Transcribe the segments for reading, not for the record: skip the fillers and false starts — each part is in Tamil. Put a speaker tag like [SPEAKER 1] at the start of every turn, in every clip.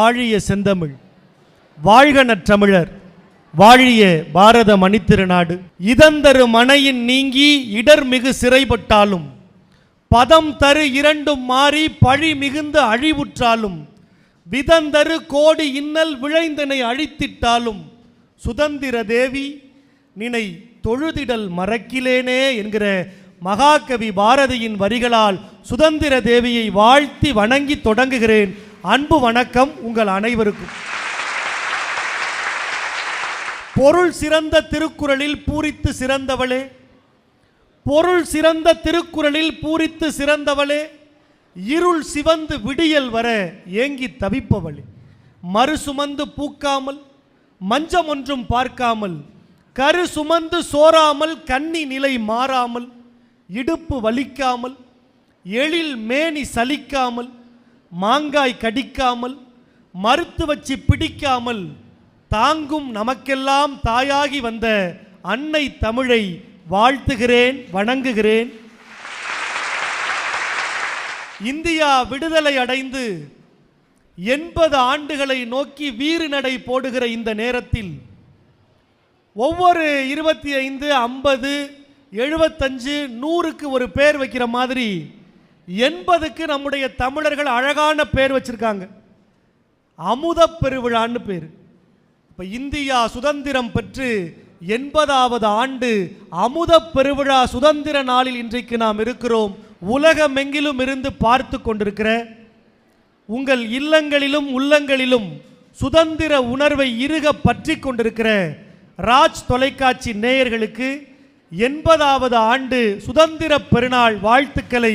[SPEAKER 1] வாழிய செந்தமிழ், வாழ்க நற்றமிழர், வாழிய பாரத மணித்திருநாடு. இதந்தரு மனையின் நீங்கி இடர்மிகு சிறைப்பட்டாலும், பதம் தரு இரண்டும் மாறி பழி மிகுந்த அழிவுற்றாலும், விதந்தரு கோடி இன்னல் விளைந்தனை அழித்திட்டாலும், சுதந்திர தேவி நினை தொழுதிடல் மறக்கிலேனே என்கிற மகாகவி பாரதியின் வரிகளால் சுதந்திர தேவியை வாழ்த்தி வணங்கி தொடங்குகிறேன். அன்பு வணக்கம் உங்கள் அனைவருக்கும். பொருள் சிறந்த திருக்குறளில் பூரித்து சிறந்தவளே, பொருள் சிறந்த திருக்குறளில் பூரித்து சிறந்தவளே, இருள் சிவந்து விடியல் வர ஏங்கி தவிப்பவளே, மறு சுமந்து பூக்காமல் மஞ்சம் ஒன்றும் பார்க்காமல், கரு சுமந்து சோறாமல் கன்னி நிலை மாறாமல், இடுப்பு வலிக்காமல் எழில் மேனி சலிக்காமல், மாங்காய் கடிக்காமல் மறுத்து வச்சு பிடிக்காமல், தாங்கும் நமக்கெல்லாம் தாயாகி வந்த அன்னை தமிழை வாழ்த்துகிறேன், வணங்குகிறேன். இந்தியா விடுதலை அடைந்து 80 ஆண்டுகளை நோக்கி வீறு நடை போடுகிற இந்த நேரத்தில் ஒவ்வொரு 25, 50, 75, 100க்கு ஒரு பேர் வைக்கிற மாதிரி 80க்கு நம்முடைய தமிழர்கள் அழகான பேர் வச்சிருக்காங்க. அமுத பெருவிழான்னு பேர். இப்போ இந்தியா சுதந்திரம் பெற்று 80வது ஆண்டு அமுத பெருவிழா சுதந்திர நாளில் இன்றைக்கு நாம் இருக்கிறோம். உலகமெங்கிலும் இருந்து பார்த்து கொண்டிருக்கிற உங்கள் இல்லங்களிலும் உள்ளங்களிலும் சுதந்திர உணர்வை இறுக பற்றி கொண்டிருக்கிற ராஜ் தொலைக்காட்சி நேயர்களுக்கு 80வது ஆண்டு சுதந்திர பெருநாள் வாழ்த்துக்களை,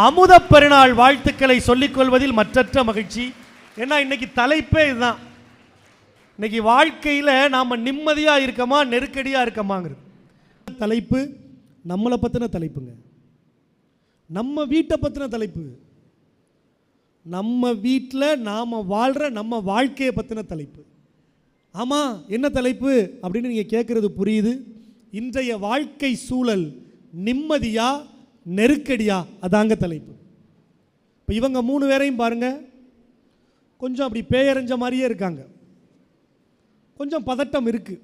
[SPEAKER 1] அமுத பெருநாள் வாழ்த்துக்களை சொல்லிக்கொள்வதில் மற்றற்ற மகிழ்ச்சி. ஏன்னா இன்னைக்கு தலைப்பே இதுதான். இன்னைக்கு வாழ்க்கையில் நாம் நிம்மதியாக இருக்கமா நெருக்கடியாக இருக்கமாங்கிறது தலைப்பு. நம்மளை பற்றின தலைப்புங்க, நம்ம வீட்டை பற்றின தலைப்பு, நம்ம வீட்டில் நாம் வாழ்கிற நம்ம வாழ்க்கையை பற்றின தலைப்பு. ஆமாம், என்ன தலைப்பு அப்படின்னு நீங்கள் கேட்குறது புரியுது. இன்றைய வாழ்க்கை சூழல் நிம்மதியா நெருக்கடியா, அதாங்க தலைப்பு. இப்போ இவங்க 3 பேரையும் பாருங்கள், கொஞ்சம் அப்படி பேயறிஞ்ச மாதிரியே இருக்காங்க, கொஞ்சம் பதட்டம் இருக்குது.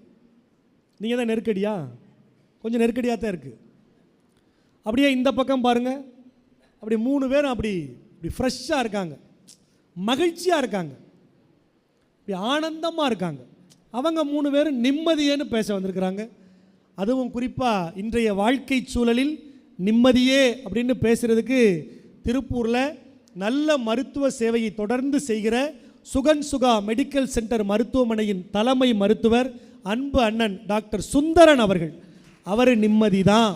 [SPEAKER 1] நீங்கள் தான் நெருக்கடியா, கொஞ்சம் நெருக்கடியாக தான் இருக்குது. அப்படியே இந்த பக்கம் பாருங்கள், அப்படி 3 பேரும் அப்படி இப்படி ஃப்ரெஷ்ஷாக இருக்காங்க, மகிழ்ச்சியாக இருக்காங்க, இப்படி ஆனந்தமாக இருக்காங்க. அவங்க 3 பேரும் நிம்மதியேன்னு பேச வந்திருக்கிறாங்க. அதுவும் குறிப்பாக இன்றைய வாழ்க்கை சூழலில் நிம்மதியே அப்படின்னு பேசுகிறதுக்கு திருப்பூரில் நல்ல மருத்துவ சேவையை தொடர்ந்து செய்கிற சுகன் சுகா மெடிக்கல் சென்டர் மருத்துவமனையின் தலைமை மருத்துவர் அன்பு அண்ணன் டாக்டர் சுந்தரன் அவர்கள். அவர் நிம்மதி தான்.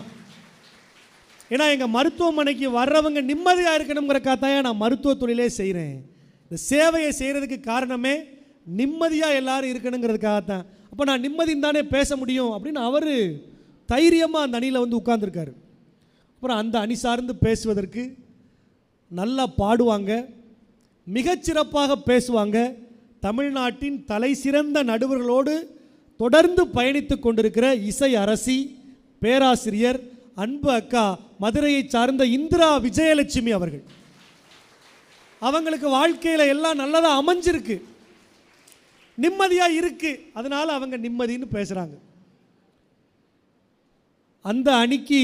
[SPEAKER 1] ஏன்னா எங்கள் மருத்துவமனைக்கு வர்றவங்க நிம்மதியாக இருக்கணுங்கிறக்காக தான் நான் மருத்துவ தொழிலே செய்கிறேன். இந்த சேவையை செய்கிறதுக்கு காரணமே நிம்மதியாக எல்லாரும் இருக்கணுங்கிறதுக்காகத்தான். அப்போ நான் நிம்மதின்னு தானே பேச முடியும் அப்படின்னு அவர் தைரியமாக அந்த அணியில் வந்து உட்கார்ந்துருக்காரு. அப்புறம் அந்த அணி சார்ந்து பேசுவதற்கு நல்லா பாடுவாங்க, மிகச்சிறப்பாக பேசுவாங்க. தமிழ்நாட்டின் தலை சிறந்த நடுவர்களோடு தொடர்ந்து பயணித்து கொண்டிருக்கிற இசை அரசி பேராசிரியர் அன்பு அக்கா மதுரையை சார்ந்த இந்திரா விஜயலட்சுமி அவர்கள். அவங்களுக்கு வாழ்க்கையில் எல்லாம் நல்லதாக அமைஞ்சிருக்கு, நிம்மதியாக இருக்குது, அதனால் அவங்க நிம்மதின்னு பேசுகிறாங்க. அந்த அணிக்கு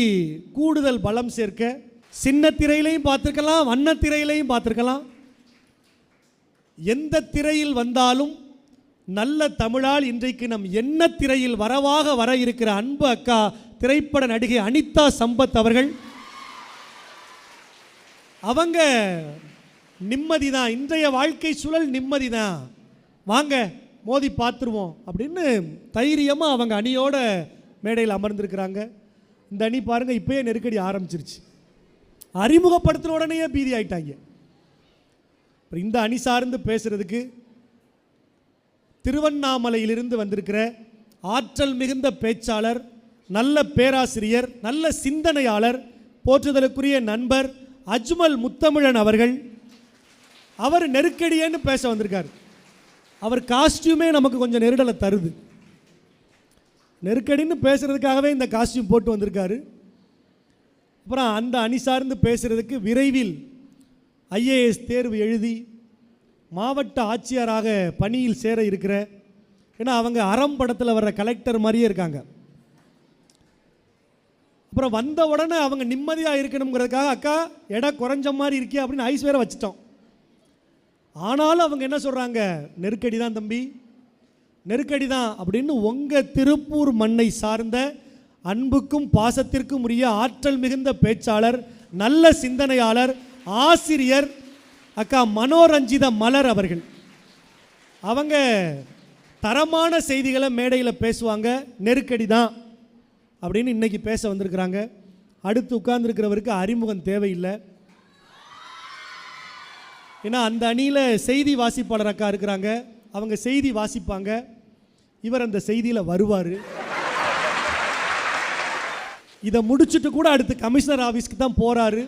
[SPEAKER 1] கூடுதல் பலம் சேர்க்க சின்ன திரையிலையும் பார்த்துருக்கலாம், வண்ண திரையிலையும் பார்த்துருக்கலாம். எந்த திரையில் வந்தாலும் நல்ல தமிழால் இன்றைக்கு நம் என்ன திரையில் வரவாக வர இருக்கிற அன்பு அக்கா திரைப்பட நடிகை அனிதா சம்பத் அவர்கள். அவங்க நிம்மதி தான், இன்றைய வாழ்க்கை சூழல் நிம்மதி தான், வாங்க மோதி பார்த்துருவோம் அப்படின்னு தைரியமாக அவங்க அணியோட மேடையில் அமர்ந்திருக்கிறாங்க. இந்த அணி பாருங்கள், இப்போயே நெருக்கடி ஆரம்பிச்சிருச்சு. அறிமுகப்படுத்தின உடனே பீதி ஆயிட்டாங்க. இந்த அணி சார்ந்து பேசுகிறதுக்கு திருவண்ணாமலையிலிருந்து வந்திருக்கிற ஆற்றல் மிகுந்த பேச்சாளர், நல்ல பேராசிரியர், நல்ல சிந்தனையாளர், போற்றுதலுக்குரிய நண்பர் அஜ்மல் முத்தமிழன் அவர்கள். அவர் நெருக்கடியேன்னு பேச வந்திருக்கார். அவர் காஸ்டியூமே நமக்கு கொஞ்சம் நெருடலை தருது. நெருக்கடின்னு பேசுகிறதுக்காகவே இந்த காஸ்டியூம் போட்டு வந்திருக்காரு. அப்புறம் அந்த அணி சார்ந்து பேசுகிறதுக்கு விரைவில் IAS தேர்வு எழுதி மாவட்ட ஆட்சியராக பணியில் சேர இருக்கிற, ஏன்னா அவங்க அறம் படத்தில் வர்ற கலெக்டர் மாதிரியே இருக்காங்க. அப்புறம் வந்த உடனே அவங்க நிம்மதியாக இருக்கணுங்கிறதுக்காக அக்கா எடை குறைஞ்ச மாதிரி இருக்கியா அப்படின்னு ஐஸ் வேற வச்சிட்டோம். ஆனாலும் அவங்க என்ன சொல்கிறாங்க, நெருக்கடி தான் தம்பி, நெருக்கடி தான் அப்படின்னு. உங்கள் திருப்பூர் மண்ணை சார்ந்த அன்புக்கும் பாசத்திற்கும் உரிய ஆற்றல் மிகுந்த பேச்சாளர், நல்ல சிந்தனையாளர், ஆசிரியர் அக்கா மனோரஞ்சித மலர் அவர்கள், அவங்க தரமான செய்திகளை மேடையில் பேசுவாங்க. நெருக்கடி தான் அப்படின்னு இன்னைக்கு பேச வந்திருக்கிறாங்க. அடுத்து உட்கார்ந்துருக்கிறவருக்கு அறிமுகம் தேவையில்லை. ஏன்னா அந்த அணியில் செய்தி வாசிப்பாளர் அக்கா இருக்கிறாங்க, அவங்க செய்தி வாசிப்பாங்க. இவர் அந்த செய்தியில் வருவார். இதை முடிச்சுட்டு கூட அடுத்து கமிஷனர் ஆஃபீஸ்க்கு தான் போகிறாரு.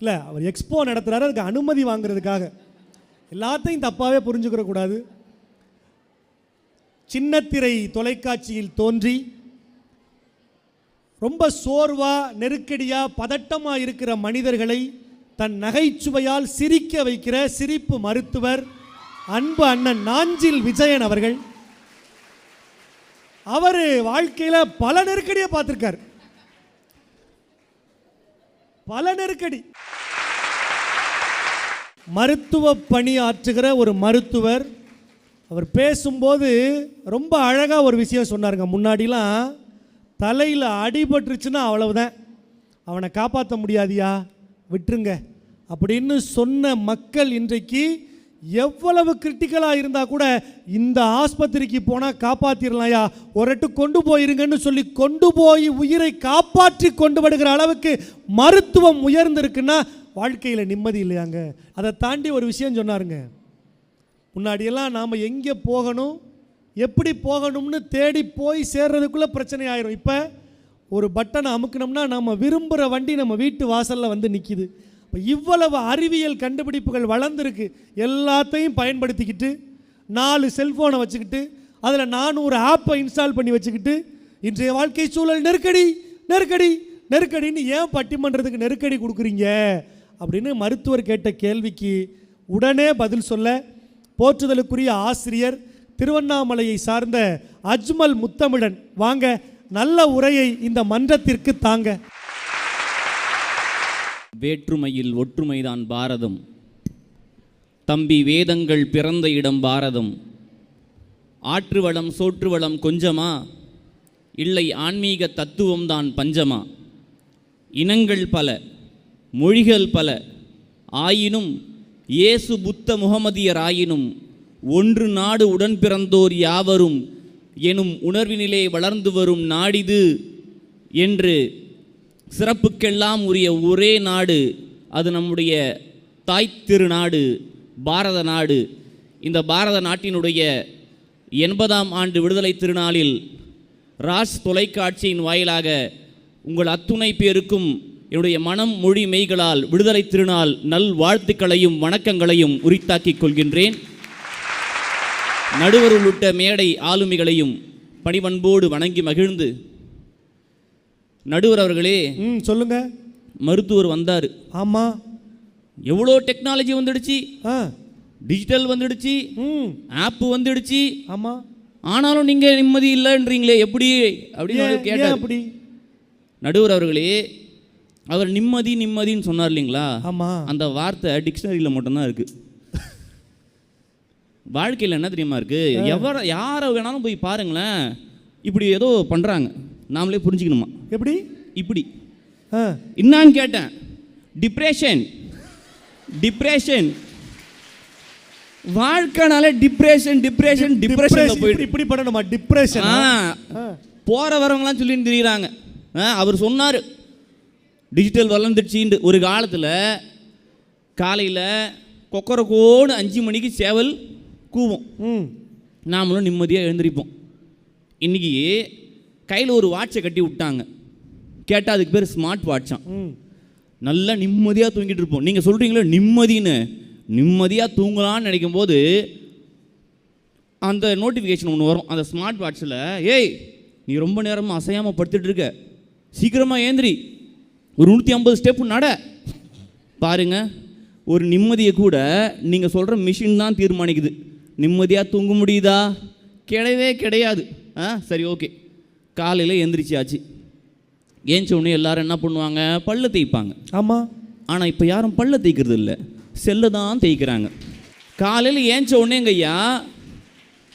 [SPEAKER 1] இல்லை, அவர் எக்ஸ்போ நடத்துகிறாரு, அதுக்கு அனுமதி வாங்குறதுக்காக. எல்லாத்தையும் தப்பாகவே புரிஞ்சுக்கிற கூடாது. சின்னத்திரை தொலைக்காட்சியில் தோன்றி ரொம்ப சோர்வா, நெருக்கடியா, பதட்டமா இருக்கிற மனிதர்களை தன் நகைச்சுவையால் சிரிக்க வைக்கிற சிரிப்பு மருத்துவர் அன்பு அண்ணன் நாஞ்சில் விஜயன் அவர்கள். அவர் வாழ்க்கையில் பல நெருக்கடியை பார்த்திருக்கார், பல நெருக்கடி. மருத்துவ பணி ஆற்றுகிற ஒரு மருத்துவர். அவர் பேசும்போது ரொம்ப அழகாக ஒரு விஷயம் சொன்னாருங்க. முன்னாடிலாம் தலையில் அடிபட்டுருச்சுன்னா அவ்வளவுதான், அவனை காப்பாற்ற முடியாதியா, விட்டுருங்க அப்படின்னு சொன்ன மக்கள் இன்றைக்கு எவ்வளவு கிரிட்டிக்கலாக இருந்தால் கூட இந்த ஆஸ்பத்திரிக்கு போனால் காப்பாற்றிடலாம்யா, ஒருட்டு கொண்டு போயிருங்கன்னு சொல்லி கொண்டு போய் உயிரை காப்பாற்றி கொண்டு வருகிற அளவுக்கு மருத்துவம் உயர்ந்திருக்குன்னா வாழ்க்கையில் நிம்மதி இல்லையாங்க. அதை தாண்டி ஒரு விஷயம் சொன்னாருங்க. முன்னாடியெல்லாம் நாம் எங்கே போகணும், எப்படி போகணும்னு தேடி போய் சேர்றதுக்குள்ளே பிரச்சனை ஆயிரும். இப்போ ஒரு பட்டனை அமுக்கணும்னா நம்ம விரும்புகிற வண்டி நம்ம வீட்டு வாசலில் வந்து நிற்கிது. இப்போ இவ்வளவு அறிவியல் கண்டுபிடிப்புகள் வளர்ந்துருக்கு. எல்லாத்தையும் பயன்படுத்திக்கிட்டு 4 செல்ஃபோனை வச்சுக்கிட்டு அதில் 400 ஆப்பை இன்ஸ்டால் பண்ணி வச்சுக்கிட்டு இன்றைய வாழ்க்கை சூழல் நெருக்கடி நெருக்கடி நெருக்கடின்னு ஏன் பட்டிமன்றத்துக்கு நெருக்கடி கொடுக்குறீங்க அப்படின்னு மருத்துவர் கேட்ட கேள்விக்கு உடனே பதில் சொல்ல போற்றுதலுக்குரிய ஆசிரியர் திருவண்ணாமலையை சார்ந்த அஜ்மல் முத்தமிழன் வாங்க, நல்ல உரையை இந்த மன்றத்திற்கு தாங்க.
[SPEAKER 2] வேற்றுமையில் ஒற்றுமைதான் பாரதம், தம்பி வேதங்கள் பிறந்த இடம் பாரதம். ஆற்று வளம் சோற்று வளம் கொஞ்சமா, இல்லை ஆன்மீக தத்துவம்தான் பஞ்சமா. இனங்கள் பல, மொழிகள் பல ஆயினும், இயேசு புத்த முகமதியர் ஆயினும், ஒன்று நாடு உடன் பிறந்தோர் யாவரும் எனும் உணர்வினிலே வளர்ந்து வரும் நாடிது என்று சிறப்புக்கெல்லாம் உரிய ஒரே நாடு, அது நம்முடைய தாய் திருநாடு பாரத நாடு. இந்த பாரத நாட்டினுடைய 80ஆம் ஆண்டு விடுதலை திருநாளில் ராஜ் தொலைக்காட்சியின் வாயிலாக உங்கள் அத்துணை பேருக்கும் என்னுடைய மனம் மொழி மெய்களால் விடுதலை திருநாள் நல் வாழ்த்துக்களையும் வணக்கங்களையும் உரித்தாக்கிக் கொள்கின்றேன். நடுவர் உள்ளிட்ட மேடை ஆளுமைகளையும் பணிவன்போடு வணங்கி மகிழ்ந்து, நடுவர் அவர்களே
[SPEAKER 1] சொல்லுங்க.
[SPEAKER 2] மருத்துவர் வந்தார்.
[SPEAKER 1] ஆமாம்,
[SPEAKER 2] எவ்வளோ டெக்னாலஜி வந்துடுச்சு, டிஜிட்டல் வந்துடுச்சு, ஆப் வந்துடுச்சு.
[SPEAKER 1] ஆமாம்,
[SPEAKER 2] ஆனாலும் நீங்கள் நிம்மதி இல்லைன்றீங்களே, எப்படி அப்படின்னு கேட்டார்.
[SPEAKER 1] அப்படி
[SPEAKER 2] நடுவர் அவர்களே, அவர் நிம்மதி நிம்மதின்னு சொன்னார் இல்லைங்களா?
[SPEAKER 1] ஆமாம்,
[SPEAKER 2] அந்த வார்த்தை டிக்ஷனரியில் மட்டும்தான் இருக்குது. வாழ்க்கையில் என்ன தெரியுமா இருக்குது, யாரை வேணாலும் போய் பாருங்களேன், இப்படி ஏதோ பண்ணுறாங்க, நாமளே புரிஞ்சுக்கணுமா?
[SPEAKER 1] எப்படி
[SPEAKER 2] இப்படி என்னான்னு கேட்டேன். டிப்ரெஷன் டிப்ரெஷன் வாழ்க்கைனால டிப்ரெஷன் டிப்ரெஷன் டிப்ரெஷன் போயிட்டு
[SPEAKER 1] இப்படி பண்ணணுமா? டிப்ரெஷன்
[SPEAKER 2] போகிற வரவங்களாம் சொல்லின்னு தெரியுறாங்க. அவர் சொன்னார் டிஜிட்டல் வளர்ந்துடுச்சின்னு. ஒரு காலத்தில் காலையில் கொக்கரக்கோன்னு 5 மணிக்கு சேவல் கூவும், நாமளும் நிம்மதியாக எழுந்திருப்போம். இன்றைக்கி கையில் ஒரு வாட்சை கட்டி விட்டாங்க, கேட்டால் அதுக்கு பேர் ஸ்மார்ட் வாட்சாம். நல்லா நிம்மதியாக தூங்கிட்டு இருப்போம். நீங்கள் சொல்கிறீங்களே நிம்மதின்னு, நிம்மதியாக தூங்கலான்னு நினைக்கும் போது அந்த நோட்டிஃபிகேஷன் ஒன்று வரும் அந்த ஸ்மார்ட் வாட்சில், ஏய் நீ ரொம்ப நேரமாக அசையாமல் படுத்துட்டு இருக்க, சீக்கிரமாக ஏந்திரி, ஒரு 150 ஸ்டெப்பு நட. பாருங்க, ஒரு நிம்மதியை கூட நீங்கள் சொல்கிற மிஷின் தான் தீர்மானிக்குது. நிம்மதியாக தூங்க முடியுதா? கிடையாது. சரி, ஓகே. காலையில் எந்திரிச்சாச்சு. ஏஞ்ச உடனே எல்லாரும் என்ன பண்ணுவாங்க? பல்ல தேய்ப்பாங்க.
[SPEAKER 1] ஆமாம்.
[SPEAKER 2] ஆனால் இப்போ யாரும் பல்ல தேய்க்கிறது இல்லை, செல்லை தான் தேய்க்கிறாங்க. காலையில் ஏஞ்ச உடனேங்க ஐயா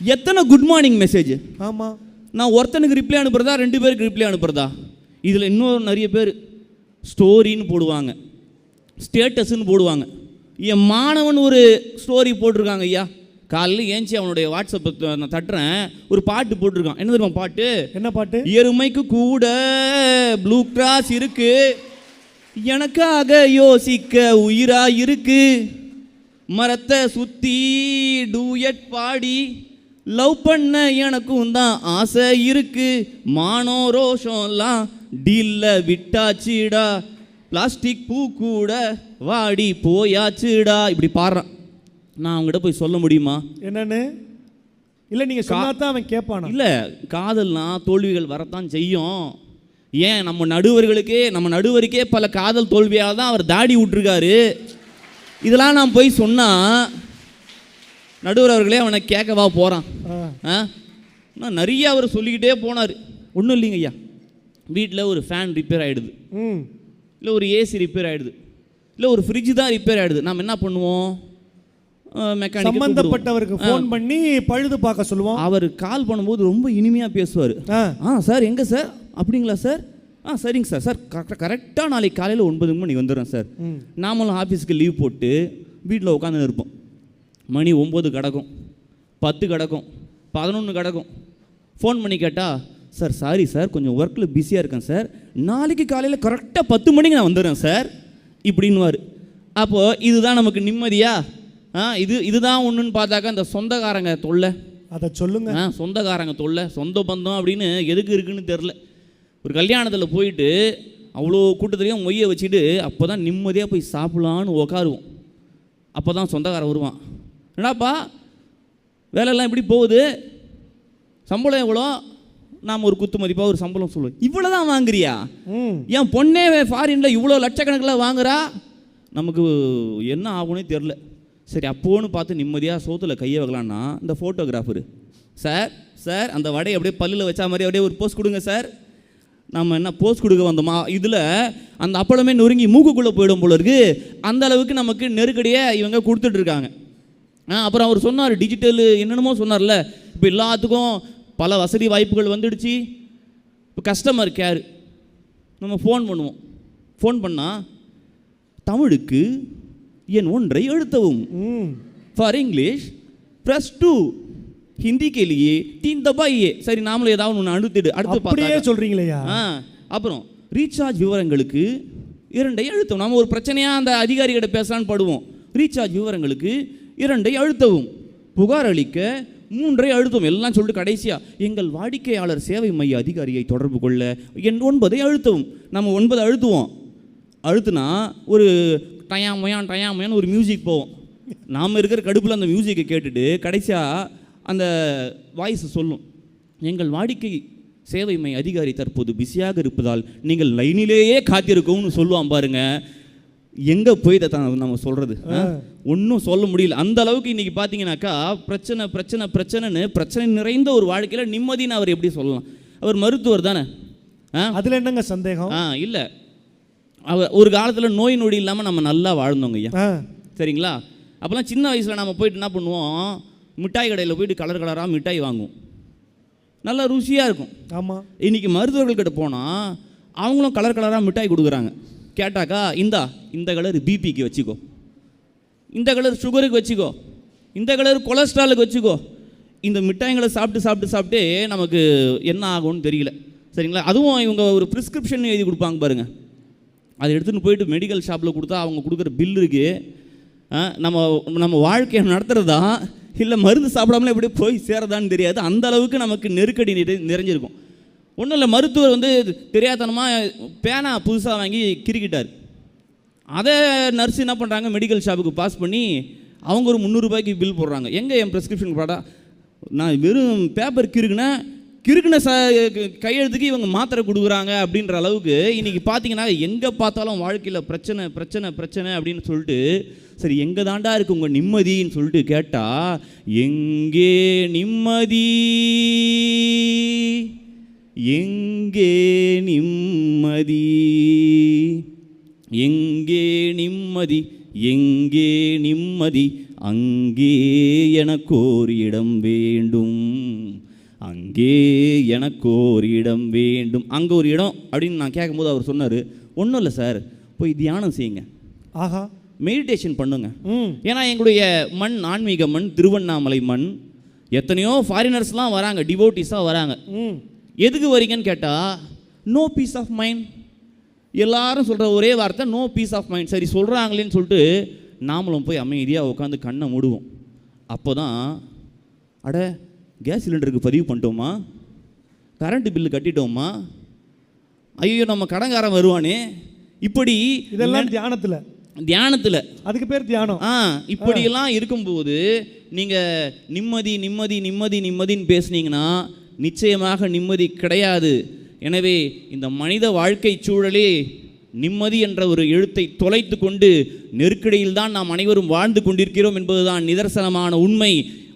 [SPEAKER 2] எத்தனை குட் மார்னிங் மெசேஜ்.
[SPEAKER 1] ஆமாம்.
[SPEAKER 2] நான் ஒருத்தனுக்கு ரிப்ளை அனுப்புகிறதா, 2 பேருக்கு ரிப்ளை அனுப்புகிறதா? இதில் இன்னும் நிறைய பேர் ஸ்டோரின்னு போடுவாங்க, ஸ்டேட்டஸ்ன்னு போடுவாங்க. என் மாணவன் ஒரு ஸ்டோரி போட்டிருக்காங்க ஐயா. காலையில் ஏஞ்சி அவனுடைய வாட்ஸ்அப்பை நான் தட்டுறேன், ஒரு பாட்டு போட்டிருக்கான். என்ன தெரியுமா பாட்டு?
[SPEAKER 1] என்ன பாட்டு?
[SPEAKER 2] எருமைக்கு கூட ப்ளூ கிராஸ் இருக்கு, எனக்காக யோசிக்க உயிரா இருக்கு, மரத்தை சுற்றி டூயட் பாடி லவ் பண்ண எனக்கும் தான் ஆசை இருக்கு, மானோ ரோஷம்லாம் டீல்ல விட்டாச்சுடா, பிளாஸ்டிக் பூ கூட வாடி போயாச்சுடா. இப்படி பாடுறான். நான் அவங்ககிட்ட போய் சொல்ல முடியுமா
[SPEAKER 1] என்னன்னு? இல்லை, நீங்கள் சொன்னாதான் அவன் கேட்பானா? இல்லை,
[SPEAKER 2] காதல்னா தோல்விகள் வரத்தான் செய்யும். ஏன் நம்ம நடுவருக்கே பல காதல் தோல்வியாக தான் அவர் தாடி விட்டுருக்காரு. இதெல்லாம் நான் போய் சொன்னால் நடுவர் அவர்களே அவனை கேட்கவா போகிறான்? நான் நிறைய அவர் சொல்லிக்கிட்டே போனார். ஒன்றும் இல்லைங்க ஐயா, வீட்டில் ஒரு ஃபேன் ரிப்பேர் ஆகிடுது, இல்லை ஒரு ஏசி ரிப்பேர் ஆகிடுது, இல்லை ஒரு ஃப்ரிட்ஜ் தான் ரிப்பேர் ஆகிடுது. நம்ம என்ன பண்ணுவோம்? மெக்கானிக்
[SPEAKER 1] சம்பந்தப்பட்டவருக்கு ஃபோன் பண்ணி பழுது பார்க்க சொல்லுவோம்.
[SPEAKER 2] அவர் கால் பண்ணும்போது ரொம்ப இனிமையாக பேசுவார். சார் எங்கே சார்? அப்படிங்களா சார்? சரிங்க சார். சார் கரெக்டாக நாளைக்கு காலையில் 9 மணி வந்துடுறேன் சார். நாமளும் ஆஃபீஸுக்கு லீவ் போட்டு வீட்டில் உட்காந்து இருப்போம். மணி 9 கிடக்கும், 10 கிடக்கும், 11 கிடக்கும். ஃபோன் பண்ணி கேட்டால், சார் சாரி சார், கொஞ்சம் ஒர்க்கில் பிஸியாக இருக்கேன் சார், நாளைக்கு காலையில் கரெக்டாக 10 மணிக்கு நான் வந்துடுறேன் சார் இப்படின்னுவார். அப்போது இதுதான் நமக்கு நிம்மதியா? இதுதான் ஒன்றுன்னு பார்த்தாக்கா இந்த சொந்தக்காரங்க தொல்லை.
[SPEAKER 1] அதை சொல்லுங்க.
[SPEAKER 2] சொந்தக்காரங்க தொல்லை, சொந்த பந்தம் அப்படின்னு எதுக்கு இருக்குன்னு தெரில. ஒரு கல்யாணத்தில் போயிட்டு அவ்வளோ கூட்டத்துலேயும் மொய்யை வச்சுட்டு அப்போ தான் நிம்மதியாக போய் சாப்பிட்லான்னு உக்காருவோம். அப்போ தான் சொந்தக்காரன் வருவான். என்னடாப்பா வேலையெல்லாம் எப்படி போகுது? சம்பளம் எவ்வளோ? நாம் ஒரு குத்து மதிப்பாக ஒரு சம்பளம் சொல்லுவோம். இவ்வளோ தான் வாங்குறியா? என் பொண்ணே ஃபாரினில் இவ்வளோ லட்சக்கணக்கில் வாங்குறா, நமக்கு என்ன ஆகும்னே தெரில. சரி, அப்போன்னு பார்த்து நிம்மதியாக சோத்தில் கையை வைக்கலான்னா இந்த ஃபோட்டோகிராஃபரு, சார் அந்த வடையை அப்படியே பல்லில் வச்சா மாதிரி அப்படியே ஒரு போஸ்ட் கொடுங்க சார். நம்ம என்ன போஸ்ட் கொடுக்க வந்தோமா? இதில் அந்த அப்பளமே நொறுங்கி மூக்குக்குள்ளே போயிடும் போல இருக்கு. அந்த அளவுக்கு நமக்கு நெருக்கடியாக இவங்க கொடுத்துட்ருக்காங்க. அப்புறம் அவர் சொன்னார், டிஜிட்டல் என்னென்னமோ சொன்னார்ல, இப்போ எல்லாத்துக்கும் பல வசதி வாய்ப்புகள் வந்துடுச்சு. இப்போ கஸ்டமர் கேர் நம்ம ஃபோன் பண்ணுவோம். ஃபோன் பண்ணால் தமிழுக்கு என் 1 அழுத்தவும், ஃபார் இங்கிலீஷ் ப்ரெஸ் 2, ஹிந்தி கேலியே 3 தபாயே. சரி, நாமளும் ஏதாவது ஒன்று அடுத்து
[SPEAKER 1] அப்படியே சொல்கிறீங்களா?
[SPEAKER 2] அப்புறம் ரீசார்ஜ் விவரங்களுக்கு 2 அழுத்தவும். நம்ம ஒரு பிரச்சனையாக அந்த அதிகாரிகிட்ட பேசலான்னு படுவோம். ரீசார்ஜ் விவரங்களுக்கு 2 அழுத்தவும், புகார் அளிக்க 3 அழுத்தவும். எல்லாம் சொல்லிட்டு கடைசியாக எங்கள் வாடிக்கையாளர் சேவை மைய அதிகாரியை தொடர்பு கொள்ள என் 9 அழுத்தவும். நம்ம 9 அழுத்துவோம். அழுத்துனா ஒரு டயாமையான்னு ஒரு மியூசிக் போவோம். நாம் இருக்கிற கடுப்பில் அந்த மியூசிக்கை கேட்டுட்டு கடைசியாக அந்த வாய்ஸ் சொல்லும், எங்கள் வாடிக்கை சேவை மைய அதிகாரி தற்போது பிஸியாக இருப்பதால் நீங்கள் லைனிலேயே காத்திருக்கும்னு சொல்லுவான் பாருங்க. எங்கே போய் இதை நம்ம சொல்கிறது? ஒன்றும் சொல்ல முடியல. அந்த அளவுக்கு இன்றைக்கி பார்த்தீங்கன்னாக்கா பிரச்சனைன்னு பிரச்சனை நிறைந்த ஒரு வாழ்க்கையில் நிம்மதின்னு அவர் எப்படி சொல்லலாம்? அவர் மருத்துவர் தானே,
[SPEAKER 1] அதில் என்னங்க சந்தேகம்?
[SPEAKER 2] இல்லை, அவர் ஒரு காலத்தில் நோய் நொடி இல்லாமல் நம்ம நல்லா வாழ்ந்தோங்க ஐயா, சரிங்களா? அப்போல்லாம் சின்ன வயசில் நம்ம போயிட்டு என்ன பண்ணுவோம், மிட்டாய் கடையில் போயிட்டு கலராக மிட்டாய் வாங்குவோம், நல்லா ருசியாக இருக்கும்.
[SPEAKER 1] ஆமாம்.
[SPEAKER 2] இன்றைக்கி மருத்துவர்கள்கிட்ட போனால் அவங்களும் கலராக மிட்டாய் கொடுக்குறாங்க. கேட்டாக்கா, இந்த கலர் பிபிக்கு வச்சுக்கோ, இந்த கலர் சுகருக்கு வச்சுக்கோ, இந்த கலர் கொலஸ்ட்ராலுக்கு வச்சுக்கோ. இந்த மிட்டாய்களை சாப்பிட்டு நமக்கு என்ன ஆகும்னு தெரியல, சரிங்களா? அதுவும் இவங்க ஒரு ப்ரிஸ்கிரிப்ஷன் எழுதி கொடுப்பாங்க பாருங்கள். அதை எடுத்துகிட்டு போயிட்டு மெடிக்கல் ஷாப்பில் கொடுத்தா அவங்க கொடுக்குற பில் இருக்குது. நம்ம வாழ்க்கையை நடத்துகிறதா இல்லை மருந்து சாப்பிடாமலே எப்படி போய் சேரதான்னு தெரியாது. அந்த அளவுக்கு நமக்கு நெருக்கடி நிறைஞ்சிருக்கும். ஒன்றும் இல்லை, மருத்துவர் தெரியாதனமாக பேனா புதுசாக வாங்கி கிறுக்கிட்டார். அதை நர்ஸ் என்ன பண்ணுறாங்க, மெடிக்கல் ஷாப்புக்கு பாஸ் பண்ணி அவங்க ஒரு 300 ரூபாய்க்கு பில் போடுறாங்க. எங்கே என் ப்ரெஸ்கிரிப்ஷன் ப்ராடா? நான் வெறும் பேப்பர் கிறுக்குன கையெழுத்துக்கு இவங்க மாத்திரை கொடுக்குறாங்க அப்படின்ற அளவுக்கு இன்றைக்கி பார்த்தீங்கன்னா எங்கே பார்த்தாலும் வாழ்க்கையில் பிரச்சனை அப்படின்னு சொல்லிட்டு சரி எங்கே தாண்டா இருக்கு உங்கள் நிம்மதின்னு சொல்லிட்டு கேட்டால், எங்கே நிம்மதி, எங்கே நிம்மதி, எங்கே நிம்மதி, எங்கே நிம்மதி, அங்கே எனக்கோர் இடம் வேண்டும், அங்கே எனக்கோர் இடம் வேண்டும். அங்கே ஒரு இடம் அப்படின்னு நான் கேட்கும்போது அவர் சொன்னார், ஒன்றும் இல்லை சார், போய் தியானம் செய்யுங்க,
[SPEAKER 1] ஆஹா,
[SPEAKER 2] மெடிடேஷன் பண்ணுங்க. ஏன்னா எங்களுடைய மண் ஆன்மீக மண், திருவண்ணாமலை மண். எத்தனையோ ஃபாரினர்ஸ்லாம் வராங்க, டிவோட்டிஸாக வராங்க. எதுக்கு வரீங்கன்னு கேட்டால், நோ பீஸ் ஆஃப் மைண்ட். எல்லாரும் சொல்கிற ஒரே வார்த்தை நோ பீஸ் ஆஃப் மைண்ட். சரி சொல்கிறாங்களேன்னு சொல்லிட்டு நாமளும் போய் அமைதியாக உட்காந்து கண்ணை மூடுவோம். அப்போ தான், அட கேஸ் சிலிண்டருக்கு பதிவு பண்ணிட்டோமா, கரண்ட்டு பில்லு கட்டிட்டோமா, ஐயோ நம்ம கடங்காரன் வருவானே, இப்படி
[SPEAKER 1] இதெல்லாம் தியானத்தில் அதுக்கு பேர் தியானம்.
[SPEAKER 2] இப்படியெல்லாம் இருக்கும்போது நீங்கள் நிம்மதி நிம்மதி நிம்மதி நிம்மதின்னு பேசுனீங்கன்னா நிச்சயமாக நிம்மதி கிடையாது. எனவே இந்த மனித வாழ்க்கை சூழலே நிம்மதி என்ற ஒரு எழுத்தை தொலைத்து கொண்டு நெருக்கடியில் தான் நாம் அனைவரும் வாழ்ந்து கொண்டிருக்கிறோம் என்பதுதான் நிதர்சனமான உண்மை.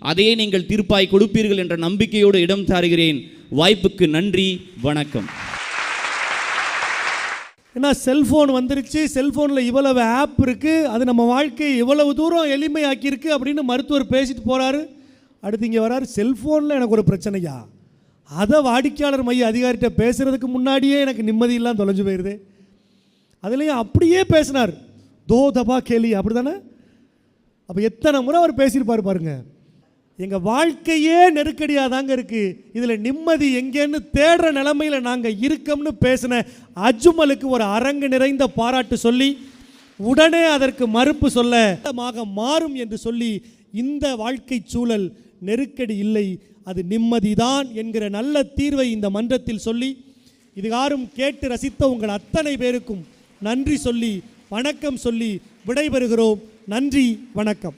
[SPEAKER 2] அதையே நீங்கள் தீர்ப்பாய் கொடுப்பீர்கள் என்ற நம்பிக்கையோடு இடம் தாருகிறேன். வாய்ப்புக்கு நன்றி, வணக்கம்.
[SPEAKER 1] ஏன்னா செல்ஃபோன் வந்துருச்சு, செல்ஃபோனில் இவ்வளவு ஆப் இருக்குது, அது நம்ம வாழ்க்கையை இவ்வளவு தூரம் எளிமையாக்கியிருக்கு அப்படின்னு மருத்துவர் பேசிட்டு போகிறாரு. அடுத்து இங்கே வராரு, செல்ஃபோனில் எனக்கு ஒரு பிரச்சனையா, அதை வாடிக்கையாளர் மைய அதிகாரிகிட்ட பேசுகிறதுக்கு முன்னாடியே எனக்கு நிம்மதியெல்லாம் தொலைஞ்சு போயிடுது. அதுலேயும் அப்படியே பேசினார், தோ தபா கேலி, அப்படி தானே? அப்போ எத்தனை முறை அவர் பேசியிருப்பார் பாருங்க. எங்கள் வாழ்க்கையே நெருக்கடியாக தாங்க இருக்குது, இதில் நிம்மதி எங்கேன்னு தேடுற நிலைமையில் நாங்கள் இருக்கோம்னு பேசின அஜ்மலுக்கு ஒரு அரங்கு நிறைந்த பாராட்டு சொல்லி, உடனே அதற்கு மறுப்பு சொல்ல மாறும் என்று சொல்லி, இந்த வாழ்க்கை சூழல் நெருக்கடி இல்லை, அது நிம்மதிதான் என்கிற நல்ல தீர்வை இந்த மன்றத்தில் சொல்லி, இதுகாரும் கேட்டு ரசித்த உங்கள் அத்தனை பேருக்கும் நன்றி சொல்லி வணக்கம் சொல்லி விடைபெறுகிறோம். நன்றி, வணக்கம்.